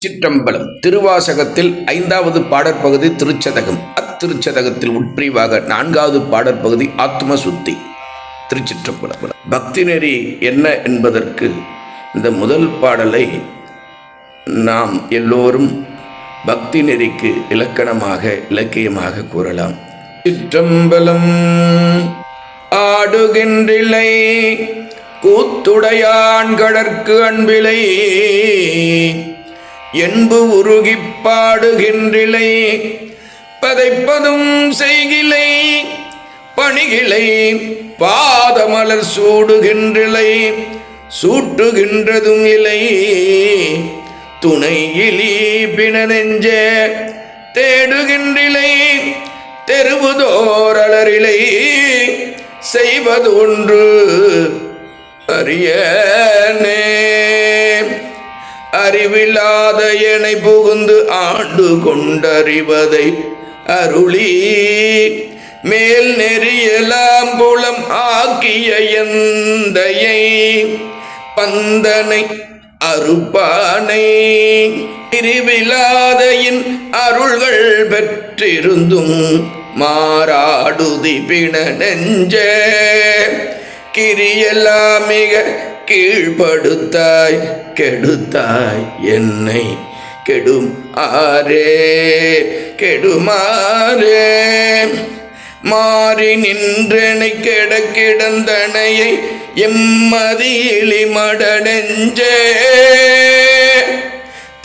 சிற்றம்பலம். திருவாசகத்தில் 5வது பாடற்பகுதி திருச்சதகம். அத்திருச்சதகத்தில் உட்பிரிவாக 4வது பாடற்பகுதி ஆத்ம சுத்தி. திருச்சிற்றம்பலம். பக்தி நெறி என்ன என்பதற்கு இந்த முதல் பாடலை நாம் எல்லோரும் பக்தி நெறிக்கு இலக்கணமாக இலக்கியமாக கூறலாம். சிற்றம்பலம். ஆடுகின்றிலை கூத்துடையான் கடற்கு அன்பிலை என்பு உருகிப் பாடுகின்றிலை பதைப்பதும் செய்கிலை பணிகிலை பாதமலர் சூடுகின்றிலை சூட்டுகின்றதும் இலை துணையிலி பிணநெஞ்ச தேடுகின்றிலை தெருவுதோரலரிலை செய்வது ஒன்று அறியனே. அறிவில்லாத எனை புகுந்து ஆண்டு கொண்டறிவதை அருளி மேல் நெறியலாம் புலம் ஆக்கிய எந்தையை பந்தனை அறுப்பானை பிரிவிலாதையின் அருள்கள் பெற்றிருந்தும் மாறாடுதி பிண நெஞ்ச கிரியெல்லாம் மிக கீழ்படுத்தாய் கெடுத்தாய் என்னை கெடும் ஆரே கெடுமாறே மாறி நின்றனை கெட கிடந்தனையை எம்மதியிலி மடநெஞ்சே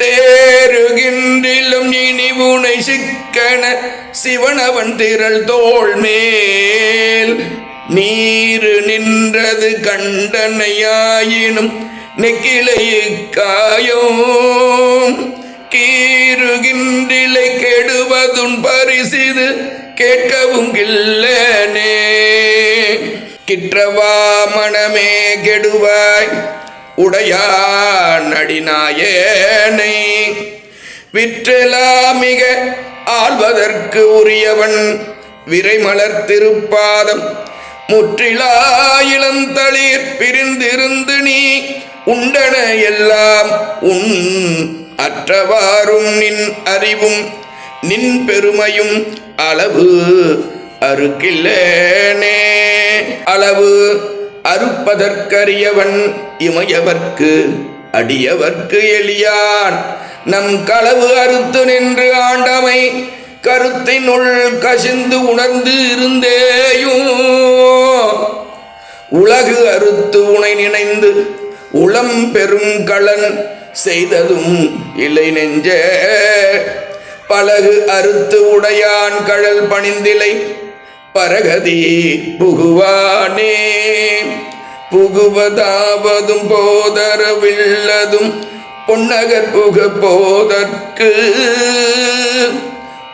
தேருகின்றிலும் இனிவுனை சிக்கன சிவனவன் திரள் தோள் மேல் நீரு நின்றது கண்டனையாயினும் நெக்கிலை காயும் கீறுகின்றிலை கெடுவதுன் பரிசிது கேட்கவும் கில்லனே. கிற்றவா மனமே கெடுவாய் உடையான் அடிநாயனை விற்றலாமிக ஆள்வதற்கு உரியவன் விரைமலர் திருப்பாதம் முற்றிலா இளந்தளிர் பிரிந்திருந்து நீ உண்டன எல்லாம் உன் அற்றவாறும் நின் அறிவும் நின் பெருமையும் அளவு அறுக்கில்லேனே. அளவு அறுப்பதற்கரியவன் இமையவர்க்கு அடியவர்க்கு எளியான் நம் களவு அறுத்து நின்று ஆண்டமை கருத்தினுள் கசிந்து உணர்ந்து இருந்தேயும் உலகு அறுத்து உனை நினைந்து உளம் பெரும் களன் செய்ததும் இல்லை நெஞ்ச பலகு அறுத்து உடையான் கழல் பணிந்திலை பரகதி புகுவானே. புகுவதாவதும் போதரவில்லதும் பொன்னகர் புக போதற்கு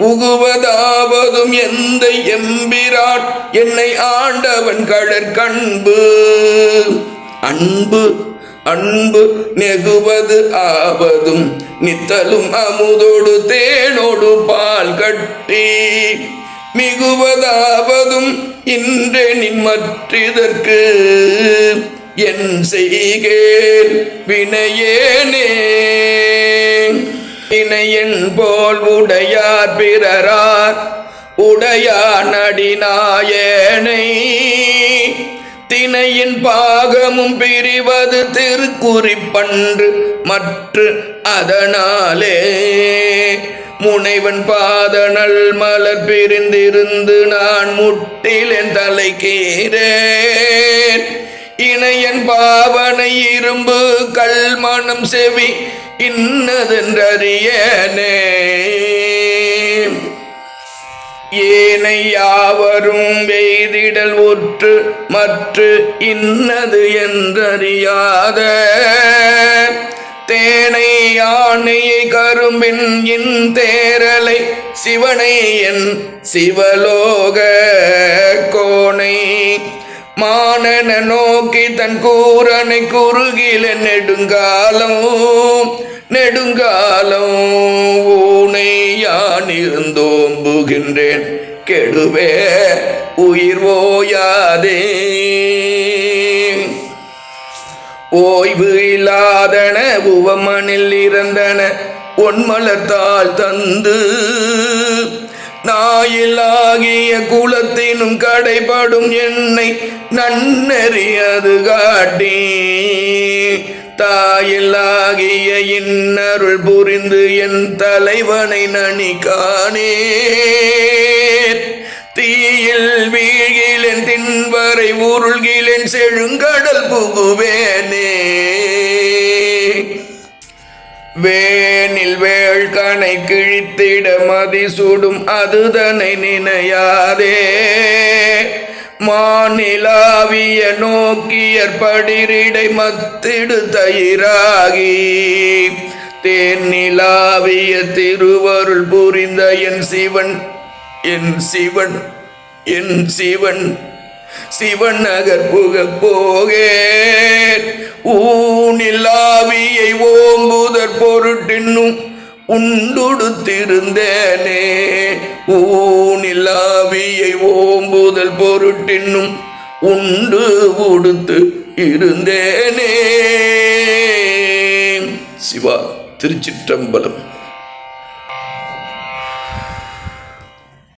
உகுவதாவதும் எந்த எம்பிரான் என்னை ஆண்டவன் கடற்கண்பு அன்பு அன்பு நெகுவது ஆவதும் நித்தலும் அமுதோடு தேனோடு பால் கட்டி மிகுவதாவதும் இன்றே நின் மற்றிதற்கு என் செய்கேன் வினையேனே. வினையன் போல் உடையார் பிறரார் உடையான் அடிநாயனை தினையின் பாகமும் பிரிவது திருக்குறிப்பன்று மற்ற அதனாலே முனைவன் பாதனல் மலர் பிரிந்திருந்து நான் முட்டிலென் தலை கீரேன் இணையன் பாவனை இரும்பு கல்மணம் செவி இன்னதென்றறியனே. ஏனை யாவரும் வெய்திடல் ஒற்று மற்ற இன்னது என்றறியாத தேனை யானையை கரும்பின் இன் தேரலை சிவனை என் சிவலோக கோனை மானன நோக்கி தன் கூரனை குறுகில நெடுங்காலம் நெடுங்காலம் ஊனை யான் இருந்தோம்புகின்றேன் கெடுவே உயிர் ஓயாதே. ஓய்வு இல்லாதன உவமனில் இறந்தன பொன்மலர்த்தால் தந்து நாயிலாகிய குலத்தினும் கடைபடும் என்னை நன்னறியது காட்டி தாயிலாகிய இன்னருள் புரிந்து என் தலைவனை நனிக்கானே தீயில் வீழ்கிலேன் தின்வரை உருள்கிலேன் செழுங்கடல் புகுவேனே வேனில் வேள்கனை கிழித்திட மதிசூடும் அதுதனை நினையாதே மாநிலாவிய நோக்கியற் படிரிடை மத்திடு தயிராகி தேனிலாவிய திருவருள் புரிந்த என் சிவன் சிவநகர் புகப் போகேன் ஊனிலாவியை ஓம்புதற் பொருட்டின்னும் உண்டுடுத்திருந்தேனே ஊனிலாவியை ஓம்புதல் பொருட்டின்னும் உண்டு உடுத்து இருந்தேனே. சிவா. திருச்சிற்றம்பலம்.